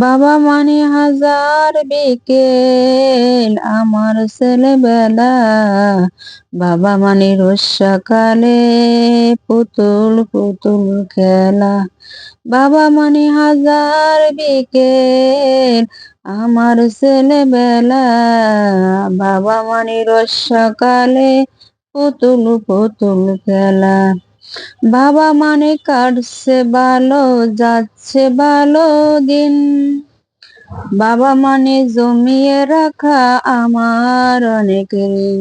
বাবা মানে হাজার বিকেল আমার ছেলেবেলা। বাবা মানে রোজ সকালে পুতুল পুতুল খেলা। বাবা মানে হাজার বিকেল আমার ছেলেবেলা। বাবা মানে রোজ সকালে পুতুল পুতুল খেলা। বাবা মানে কাটছে ভালো যাচ্ছে ভালো দিন। বাবা মানে জমিয়ে রাখা আমার অনেক ঋণ।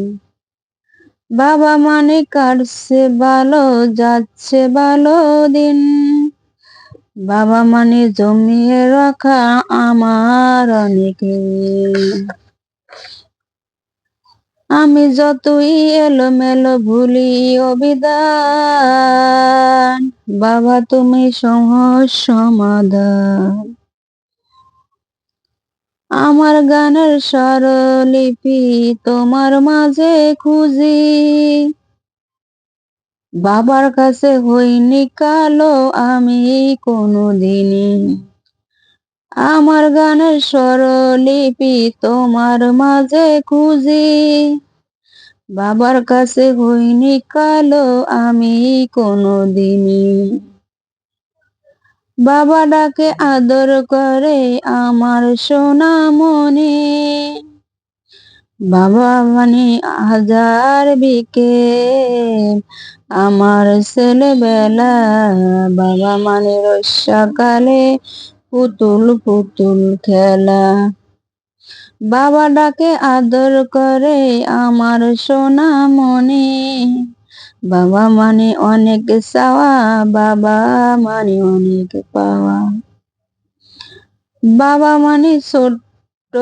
বাবা মানে কাটছে ভালো যাচ্ছে ভালো দিন। বাবা মানে জমিয়ে রাখা আমার অনেক ঋণ। আমি যতই এলোমেলো ভুলি অভিধান, বাবা তুমি সহজ সমাধান। আমার গানের স্বরলিপি তোমার মাঝে খুঁজি। বাবার কাছে হইনি কালো আমি কোনোদিনই। আমার গানের স্বরলিপি তোমার মাঝে খুঁজি। বাবার কাছে হইনি কালো আমি কোনোদিনই। বাবা ডাকে আদর করে আমার সোনামণি। বাবা মানে হাজার বিকেল আমার ছেলেবেলা। বাবা মানে রোজ সকালে পুতুল পুতুল খেলা। বাবা ডাকে আদর করে আমার সোনামণি। বাবা মানে অনেক চাওয়া, বাবা মানে অনেক পাওয়া। বাবা মানে ছোট্ট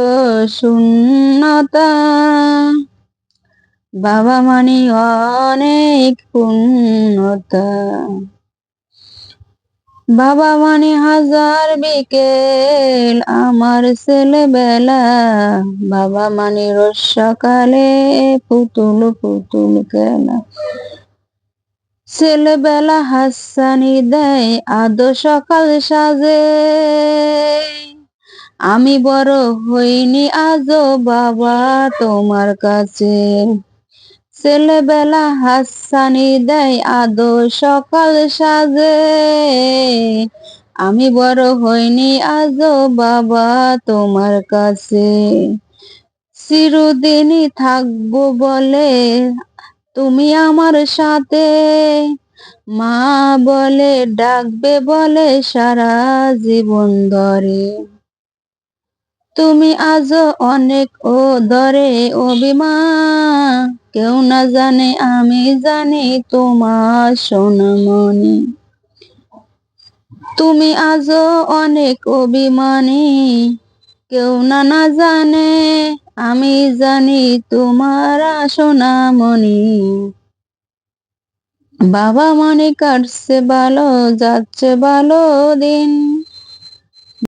শূন্যতা। বাবা মানে অনেক পূর্ণতা। বাবা মানে হাজার বিকেল আমার ছেলেবেলা। বাবা মানে রোজ সকালে পুতুল পুতুল খেলা। ছেলেবেলা হাসানি দেয় আদো সকাল সাজে। আমি বড় হইনি আজও বাবা তোমার কাছে। ছেলেবেলা হাসানি দেয় আদো সকাল সাজে। আমি বড় হইনি আজও বাবা তোমার কাছে। চিরদিনই থাকবো বলে তুমি আমার সাথে। মা বলে ডাকবে বলে সারা জীবন ধরে। তুমি আজও অনেক দরে অভিমান। কেউ না জানে আমি জানি তোমার সোনামণি। তুমি আজও অনেক অভিমানী। কেউ না জানে আমি জানি তোমার সোনামণি। বাবা মানে কাটছে ভালো যাচ্ছে ভালো দিন।